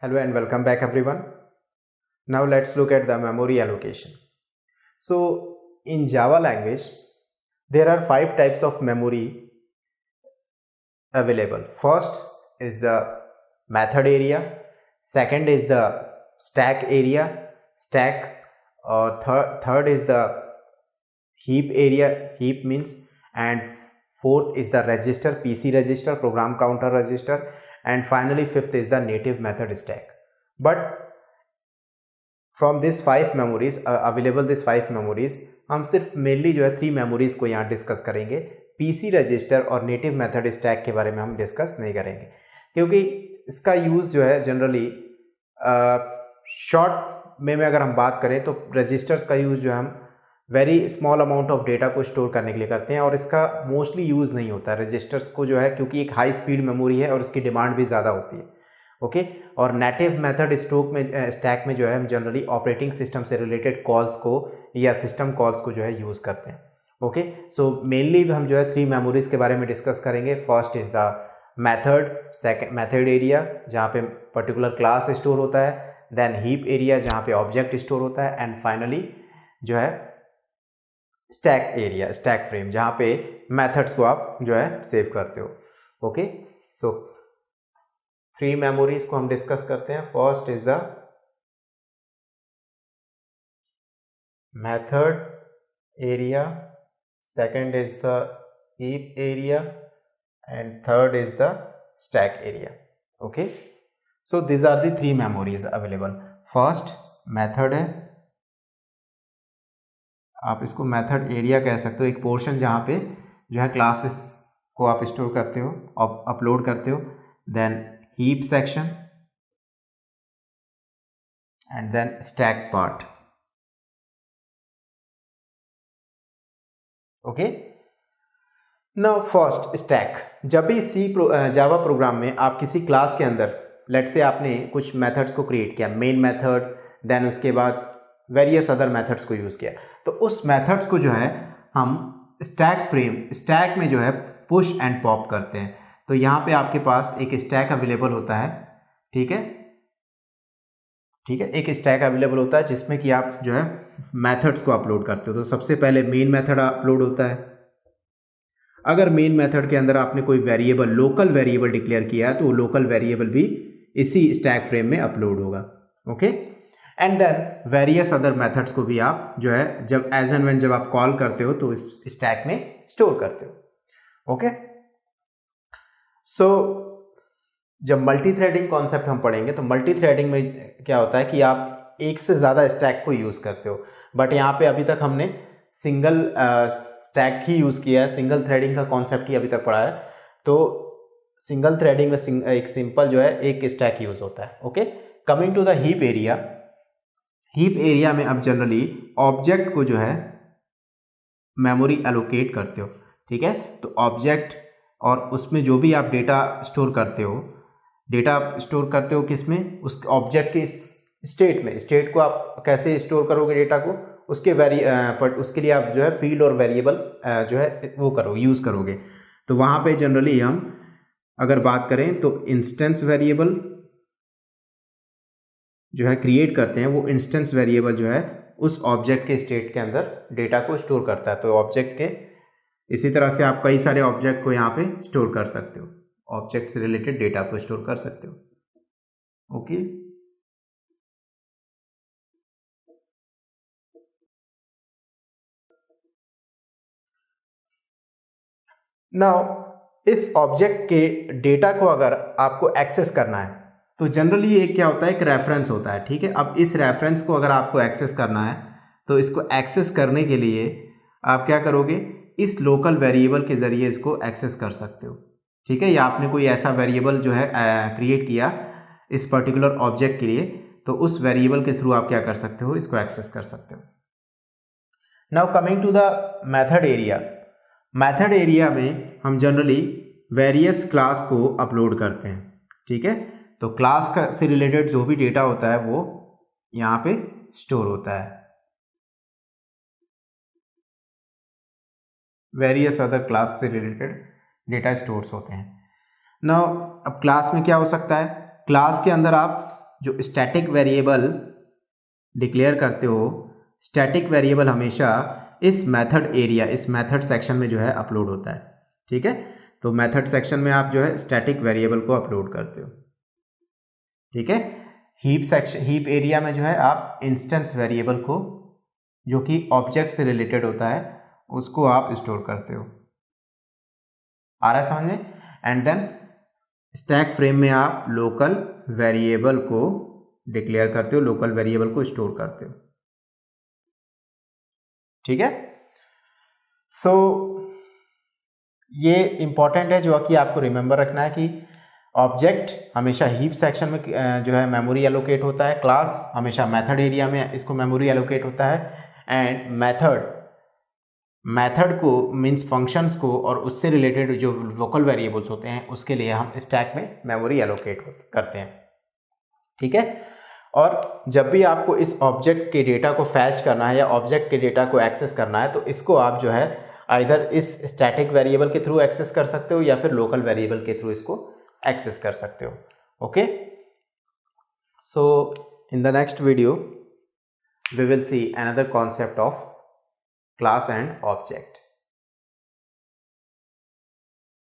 Hello and welcome back everyone. Now let's look at the memory allocation. So in Java language, there are 5 types of memory available. First is the method area, second is the stack area, third is the heap area, heap means, and fourth is the register, PC register, program counter register, and finally fifth is the native method stack. But from this 5 memories available this 5 memories हम सिर्फ mainly जो है 3 memories को यहाँ discuss करेंगे. PC register और native method stack के बारे में हम डिस्कस नहीं करेंगे क्योंकि इसका यूज़ जो है जनरली शॉर्ट में अगर हम बात करें तो रजिस्टर्स का यूज़ जो है हम very small amount of data को स्टोर करने के लिए करते हैं और इसका मोस्टली यूज़ नहीं होता है रजिस्टर्स को जो है, क्योंकि एक हाई स्पीड मेमोरी है और इसकी डिमांड भी ज़्यादा होती है. ओके और नेटिव मेथड स्टैक में जो है हम जनरली ऑपरेटिंग सिस्टम से रिलेटेड कॉल्स को या सिस्टम कॉल्स को जो है यूज़ करते हैं. ओके सो मेनली हम जो है 3 मेमोरीज के बारे में डिस्कस करेंगे. First is the method, second method area जहाँ पे पर्टिकुलर क्लास स्टोर होता है, देन हीप एरिया जहाँ पे ऑब्जेक्ट स्टोर होता है, एंड फाइनली जो है स्टैक एरिया, स्टैक फ्रेम जहाँ पे मेथड्स को आप जो है सेव करते हो. ओके सो 3 मेमोरीज को हम डिस्कस करते हैं. First is the method area, second is the heap area and third is the stack area. Okay so this are the 3 memories available. First method है, आप इसको मेथड एरिया कह सकते हो, एक पोर्शन जहाँ पे जो है क्लासेस को आप स्टोर करते हो, अपलोड करते हो. Then heap section and then stack part. Okay now first stack. जब भी जावा प्रोग्राम में आप किसी क्लास के अंदर लेट से आपने कुछ मेथड्स को क्रिएट किया, मेन मेथड, देन उसके बाद वेरियस अदर मेथड्स को यूज़ किया, तो उस मेथड्स को जो है हम स्टैक फ्रेम, स्टैक में जो है पुश एंड पॉप करते हैं. तो यहाँ पे आपके पास एक स्टैक अवेलेबल होता है. ठीक है, एक स्टैक अवेलेबल होता है जिसमें कि आप जो है मेथड्स को अपलोड करते हो. तो सबसे पहले मेन मेथड अपलोड होता है. अगर मेन मेथड के अंदर आपने कोई वेरिएबल, लोकल वेरिएबल डिक्लेयर किया है तो वो लोकल वेरिएबल भी इसी स्टैक फ्रेम में अपलोड होगा. Okay and then various other methods को भी आप जो है जब एज एंड व्हेन जब आप कॉल करते हो तो इस स्टैक में स्टोर करते हो. ओके सो जब मल्टी थ्रेडिंग कॉन्सेप्ट हम पढ़ेंगे तो मल्टी थ्रेडिंग में क्या होता है कि आप एक से ज़्यादा स्टैक को यूज़ करते हो, बट यहाँ पे अभी तक हमने सिंगल स्टैक ही यूज़ किया है, सिंगल थ्रेडिंग का कॉन्सेप्ट ही अभी तक पढ़ा है. तो सिंगल थ्रेडिंग में एक सिंपल जो है एक स्टैक यूज़ होता है. Okay coming to the heap area. Heap area में आप जनरली ऑब्जेक्ट को जो है मेमोरी एलोकेट करते हो. ठीक है, तो ऑब्जेक्ट और उसमें जो भी आप डेटा स्टोर करते हो किस में, उस ऑब्जेक्ट के स्टेट में. स्टेट को आप कैसे स्टोर करोगे डेटा को, उसके लिए आप जो है फील्ड और वेरिएबल जो है वो यूज़ करोगे. तो वहाँ पे जनरली हम अगर बात करें तो इंस्टेंस वेरिएबल जो है क्रिएट करते हैं. वो इंस्टेंस वेरिएबल जो है उस ऑब्जेक्ट के स्टेट के अंदर डेटा को स्टोर करता है. तो ऑब्जेक्ट के इसी तरह से आप कई सारे ऑब्जेक्ट को यहाँ पे स्टोर कर सकते हो, ऑब्जेक्ट से रिलेटेड डेटा को स्टोर कर सकते हो. ओके नाउ इस ऑब्जेक्ट के डेटा को अगर आपको एक्सेस करना है तो जनरली ये क्या होता है, एक रेफरेंस होता है. ठीक है, अब इस रेफरेंस को अगर आपको एक्सेस करना है तो इसको एक्सेस करने के लिए आप क्या करोगे, इस लोकल वेरिएबल के ज़रिए इसको एक्सेस कर सकते हो. ठीक है, या आपने कोई ऐसा वेरिएबल जो है क्रिएट किया इस पर्टिकुलर ऑब्जेक्ट के लिए, तो उस वेरिएबल के थ्रू आप क्या कर सकते हो, इसको एक्सेस कर सकते हो. Now coming to the method area. Method area में हम जनरली वेरियस क्लास को अपलोड करते हैं. ठीक है, तो क्लास का से रिलेटेड जो भी डेटा होता है वो यहाँ पे स्टोर होता है. वेरियस अदर क्लास से रिलेटेड डेटा स्टोर्स होते हैं. नाउ अब क्लास में क्या हो सकता है, क्लास के अंदर आप जो स्टैटिक वेरिएबल डिक्लेयर करते हो, स्टैटिक वेरिएबल हमेशा इस मेथड एरिया, इस मेथड सेक्शन में जो है अपलोड होता है। ठीक है, तो मेथड सेक्शन में आप जो है स्टैटिक वेरिएबल को अपलोड करते हो। ठीक है, हीप सेक्शन, हीप एरिया में जो है आप इंस्टेंस वेरिएबल को, जो कि ऑब्जेक्ट से रिलेटेड होता है, उसको आप स्टोर करते हो। आ रहा है समझ में? एंड देन स्टैक फ्रेम में आप लोकल वेरिएबल को डिक्लेयर करते हो, लोकल वेरिएबल को स्टोर करते हो। ठीक है, सो ये इंपॉर्टेंट है जो कि आपको रिमेंबर रखना है कि ऑब्जेक्ट हमेशा हीप सेक्शन में जो है मेमोरी एलोकेट होता है, क्लास हमेशा मेथड एरिया में इसको मेमोरी एलोकेट होता है, एंड मेथड को मीन्स फंक्शंस को और उससे रिलेटेड जो लोकल वेरिएबल्स होते हैं उसके लिए हम स्टैक में मेमोरी एलोकेट करते हैं। ठीक है, और जब भी आपको इस ऑब्जेक्ट के डेटा को फैच करना है या ऑब्जेक्ट के डेटा को एक्सेस करना है, तो इसको आप जो है आइदर इस स्टैटिक वेरिएबल के थ्रू एक्सेस कर सकते हो या फिर लोकल वेरिएबल के थ्रू इसको एक्सेस कर सकते हो। Okay, so in the next video we will see another concept of class and object.